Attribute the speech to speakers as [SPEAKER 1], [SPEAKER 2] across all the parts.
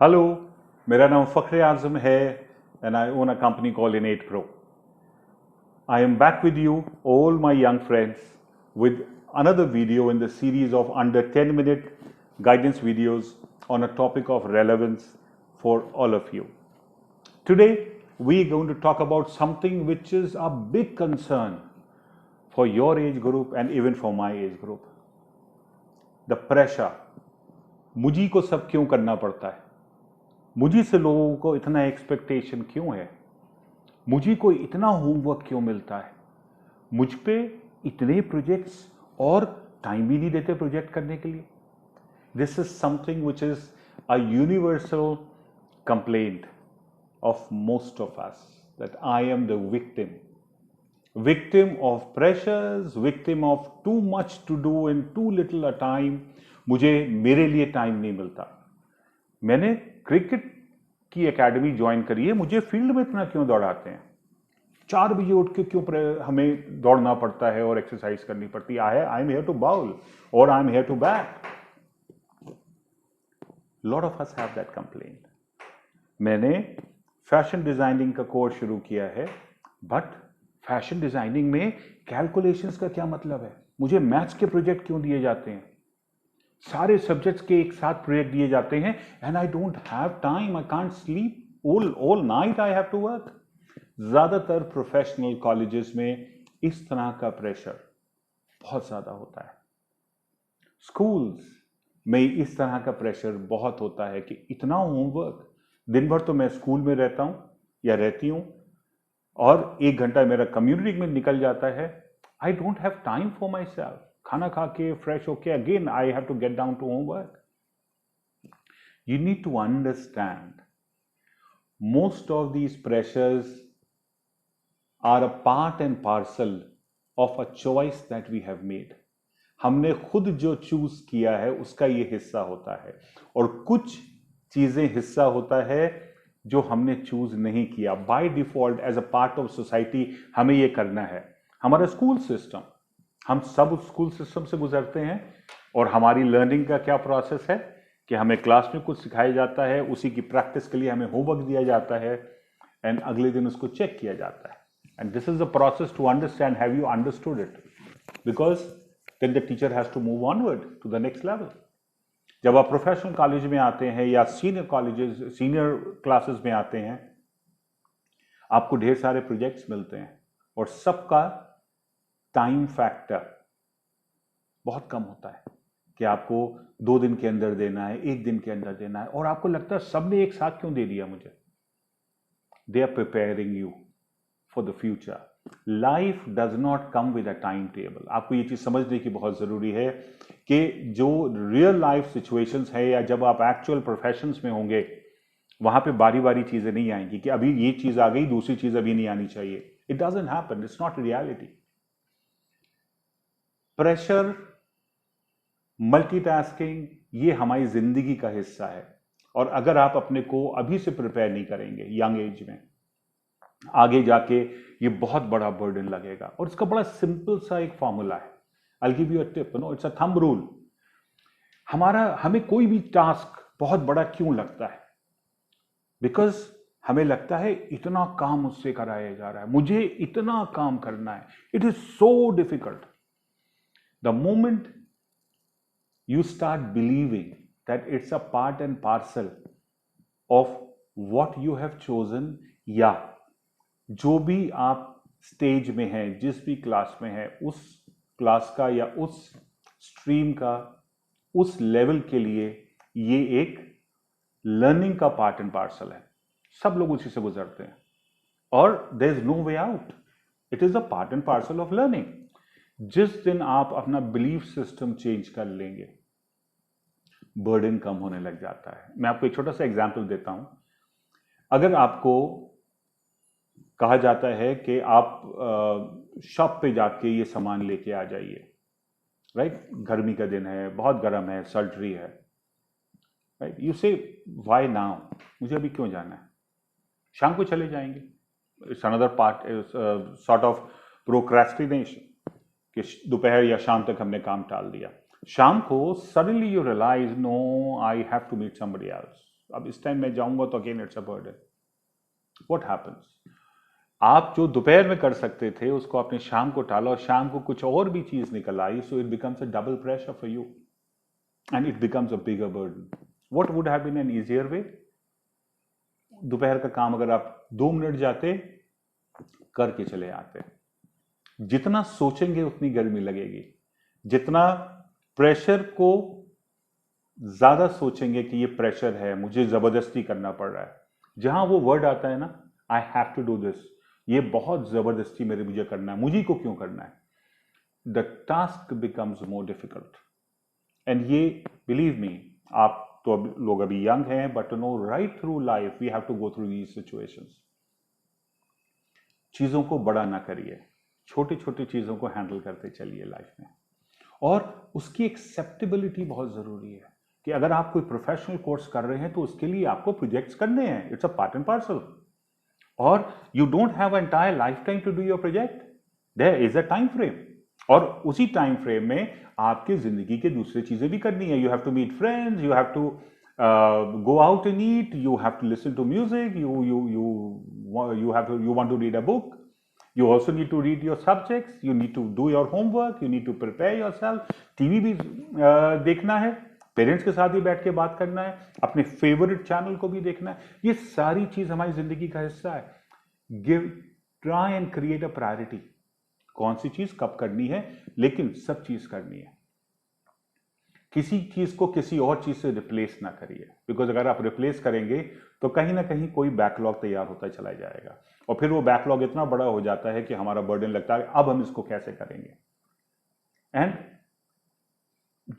[SPEAKER 1] Hello, मेरा नाम फ़ख्र आज़म है and I own a company called Innate Pro. I am back with you, all my young friends, with another video in the series of under 10-minute guidance videos on a topic of relevance for all of you. Today, we are going to talk about something which is a big concern for your age group and even for my age group. The pressure. मुझी को सब क्यों करना पड़ता है? मुझी से लोगों को इतना एक्सपेक्टेशन क्यों है? मुझी को इतना होमवर्क क्यों मिलता है? मुझ पे इतने प्रोजेक्ट्स और टाइम भी नहीं देते प्रोजेक्ट करने के लिए. This is something which is a universal complaint of most of us, that I am the victim of pressures, victim of too much to do in too little a time. मुझे मेरे लिए time नहीं मिलता. मैंने cricket की academy join करी है, मुझे फील्ड में इतना क्यों दौड़ाते हैं? 4 बजे उठ के क्यों हमें दौड़ना पड़ता है और एक्सरसाइज करनी पड़ती है? I am here to bowl और I am here to bat. Lot of us have that complaint. मैंने फैशन डिजाइनिंग का कोर्स शुरू किया है, बट फैशन डिजाइनिंग में कैलकुलेशंस का क्या मतलब है? मुझे मैथ्स के प्रोजेक्ट क्यों दिए जाते हैं? सारे सब्जेक्ट्स के एक साथ प्रोजेक्ट दिए जाते हैं and I don't have time. I can't sleep all night. I have to work. ज्यादातर प्रोफेशनल कॉलेजेस में इस तरह का प्रेशर बहुत ज्यादा होता है. स्कूल्स में इस तरह का प्रेशर बहुत होता है कि इतना होमवर्क. दिन भर तो मैं स्कूल में रहता हूं या रहती हूं और 1 घंटा मेरा कम्युनिटी में निकल जाता है. I don't have time for myself. खाना खा के फ्रेश होके again I have to get down to homework. You need to understand, most of these pressures are a part and parcel of a choice that we have made. हमने खुद जो choose किया है उसका ये हिस्सा होता है, और कुछ चीजें हिस्सा होता है जो हमने चूज नहीं किया. By default as a part of society हमें ये करना है. हमारा स्कूल सिस्टम, हम सब स्कूल सिस्टम से गुजरते हैं, और हमारी लर्निंग का क्या प्रोसेस है कि हमें क्लास में कुछ सिखाया जाता है, उसी की प्रैक्टिस के लिए हमें होमवर्क दिया जाता है एंड अगले दिन उसको चेक किया जाता है. And this is the process to understand have you understood it, because then the teacher has to move onward to the next level. जब आप प्रोफेशनल कॉलेज में आते हैं या सीनियर क्लासेस में आते हैं, आपको ढेर सारे प्रोजेक्ट्स मिलते हैं और सबका टाइम फैक्टर बहुत कम होता है कि आपको 2 दिन के अंदर देना है, 1 दिन के अंदर देना है, और आपको लगता है सबने एक साथ क्यों दे दिया मुझे. They are preparing you for the future. Life does not come with a time table. आपको ये चीज समझने की बहुत जरूरी है कि जो रियल लाइफ सिचुएशंस है या जब आप एक्चुअल प्रोफेशंस में होंगे, वहां पे बारी बारी चीजें नहीं आएंगी कि अभी ये चीज आ गई, दूसरी चीज अभी नहीं आनी चाहिए. It doesn't happen. It's not reality. Pressure, multitasking, ये हमारी जिंदगी का हिस्सा है, और अगर आप अपने को अभी से प्रिपेयर नहीं करेंगे यंग एज में, आगे जाके ये बहुत बड़ा बर्डन लगेगा. और इसका बड़ा सिंपल सा एक फॉर्मूला है. I give you a tip. It's a thumb rule. हमें कोई भी टास्क बहुत बड़ा क्यों लगता है? बिकॉज हमें लगता है इतना काम मुझसे कराया जा रहा है, मुझे इतना काम करना है. It is so difficult. The moment you start believing that it's a part and parcel of what you have chosen, या जो भी आप स्टेज में हैं, जिस भी क्लास में हैं, उस क्लास का या उस स्ट्रीम का, उस लेवल के लिए ये एक लर्निंग का पार्ट एंड पार्सल है. सब लोग उसी से गुजरते हैं और there is no way out. It is a part and parcel of learning. जिस दिन आप अपना बिलीफ सिस्टम चेंज कर लेंगे, बर्डन कम होने लग जाता है. मैं आपको एक छोटा सा एग्जांपल देता हूं. अगर आपको कहा जाता है कि आप शॉप पे जाके ये सामान लेके आ जाइए, राइट? गर्मी का दिन है, बहुत गर्म है, सल्ट्री है, राइट? यू से व्हाई नाउ? मुझे अभी क्यों जाना है? शाम को चले जाएंगे. It's another part, sort of procrastination, कि दोपहर या शाम तक हमने काम टाल दिया. शाम को suddenly you realise, no, I have to meet somebody else. अब इस टाइम मैं जाऊंगा तो again it's a burden. What happens? आप जो दोपहर में कर सकते थे उसको आपने शाम को टाला और शाम को कुछ और भी चीज निकल आई, so it becomes a double pressure for you and it becomes a bigger burden. What would have been an easier way? दोपहर का काम अगर आप 2 मिनट जाते करके चले आते. जितना सोचेंगे उतनी गर्मी लगेगी. जितना प्रेशर को ज्यादा सोचेंगे कि ये प्रेशर है, मुझे जबरदस्ती करना पड़ रहा है, जहां वो वर्ड आता है ना, I have to do this, ये बहुत जबरदस्ती मुझे करना है, मुझे को क्यों करना है, the task becomes more difficult. And ये बिलीव मी, आप तो लोग अभी यंग हैं, but no right through life we have to go through these situations. चीजों को बड़ा ना करिए, छोटी छोटी चीजों को हैंडल करते चलिए लाइफ में. और उसकी एक्सेप्टेबिलिटी बहुत जरूरी है कि अगर आप कोई प्रोफेशनल कोर्स कर रहे हैं तो उसके लिए आपको प्रोजेक्ट्स करने हैं. It's a part and parcel. और you don't have entire life time to do your project. There is a time frame. और उसी टाइम फ्रेम में आपकी जिंदगी के दूसरी चीजें भी करनी है. You have to meet friends, you have to go out and eat, you have to listen to music, you want to read a book, you also need to read your subjects, you need to do your homework, you need to prepare yourself. TV भी देखना है, parents के साथ ही बैठ के बात करना है, अपने फेवरेट चैनल को भी देखना है. ये सारी चीज हमारी जिंदगी का हिस्सा है. Try and create a priority. कौन सी चीज कब करनी है, लेकिन सब चीज करनी है. किसी चीज को किसी और चीज से रिप्लेस ना करिए, बिकॉज अगर आप रिप्लेस करेंगे तो कहीं ना कहीं कोई बैकलॉग तैयार होता चला जाएगा और फिर वो बैकलॉग इतना बड़ा हो जाता है कि हमारा बर्डन लगता है अब हम इसको कैसे करेंगे. एंड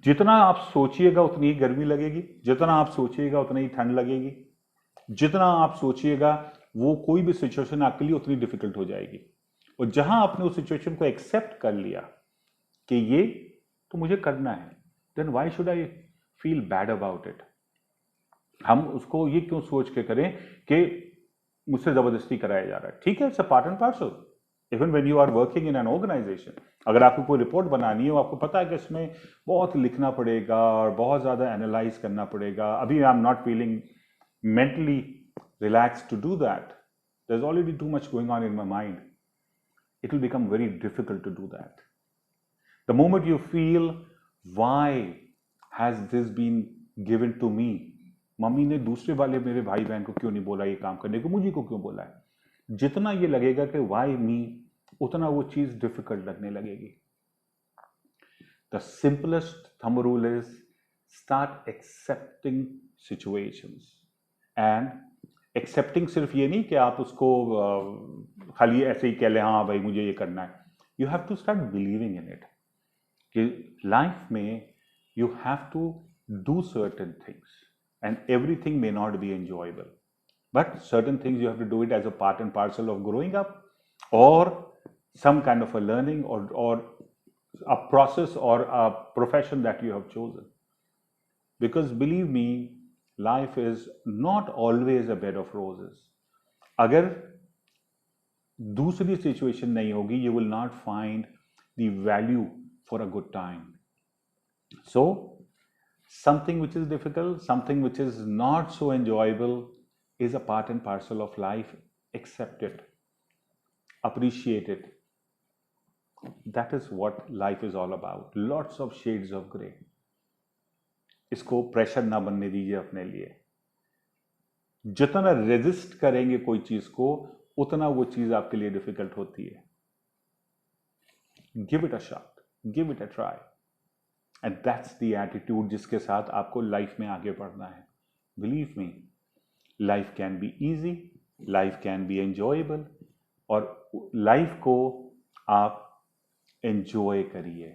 [SPEAKER 1] जितना आप सोचिएगा उतनी ही गर्मी लगेगी, जितना आप सोचिएगा उतनी ही ठंड लगेगी, जितना आप सोचिएगा वो कोई भी सिचुएशन आपके लिए उतनी डिफिकल्ट हो जाएगी. और जहां आपने उस सिचुएशन को एक्सेप्ट कर लिया कि ये तो मुझे करना है, then why should I feel bad about it? हम उसको ये क्यों सोच के करें कि मुझसे जबरदस्ती कराया जा रहा है. ठीक है, it's a part and parcel. Even when you are working in an organisation, अगर आपको कोई रिपोर्ट बनानी है, आपको पता है कि इसमें बहुत लिखना पड़ेगा और बहुत ज्यादा एनालाइज करना पड़ेगा. अभी I am not feeling mentally relax to do that. There is already too much going on in my mind. It will become very difficult to do that. The moment you feel why has this been given to me, मम्मी ने दूसरे वाले मेरे भाई बहन को क्यों नहीं बोला ये काम करने को, मुझे को क्यों बोला है, जितना ये लगेगा कि why me, उतना वो चीज डिफिकल्ट लगने लगेगी. The simplest thumb rule is start accepting situations. and accepting सिर्फ ये नहीं कि आप उसको खाली ऐसे ही कह ले हाँ भाई मुझे ये करना है. You have to start believing in it. कि लाइफ में you have to do certain things and everything may not be enjoyable, but certain things you have to do it as a part and parcel of growing up और some kind of a learning or a process or a profession that you have chosen. Because believe me, life is not always a bed of roses. अगर दूसरी situation नहीं होगी, you will not find the value for a good time. So something which is difficult, something which is not so enjoyable is a part and parcel of life. Accept it, appreciate it. That is what life is all about. Lots of shades of gray. इसको pressure ना बनने दीजिए अपने लिए. जितना resist करेंगे कोई चीज को, उतना वो चीज आपके लिए डिफिकल्ट होती है. Give it a shot, give it a try, and that's the attitude जिसके साथ आपको लाइफ में आगे बढ़ना है. Believe me, life can be easy, life can be enjoyable, और लाइफ को आप enjoy करिए.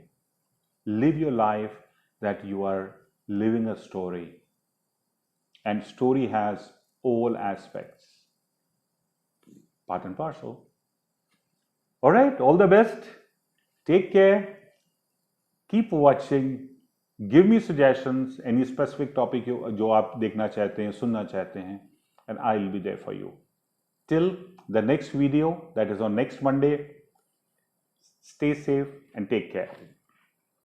[SPEAKER 1] Live your life that you are living a story, and story has all aspects, part and parcel. All right, all the best. Take care. Keep watching. Give me suggestions, any specific topic जो आप देखना चाहते हैं, सुनना चाहते हैं, and I will be there for you. Till the next video, that is on next Monday, stay safe and take care.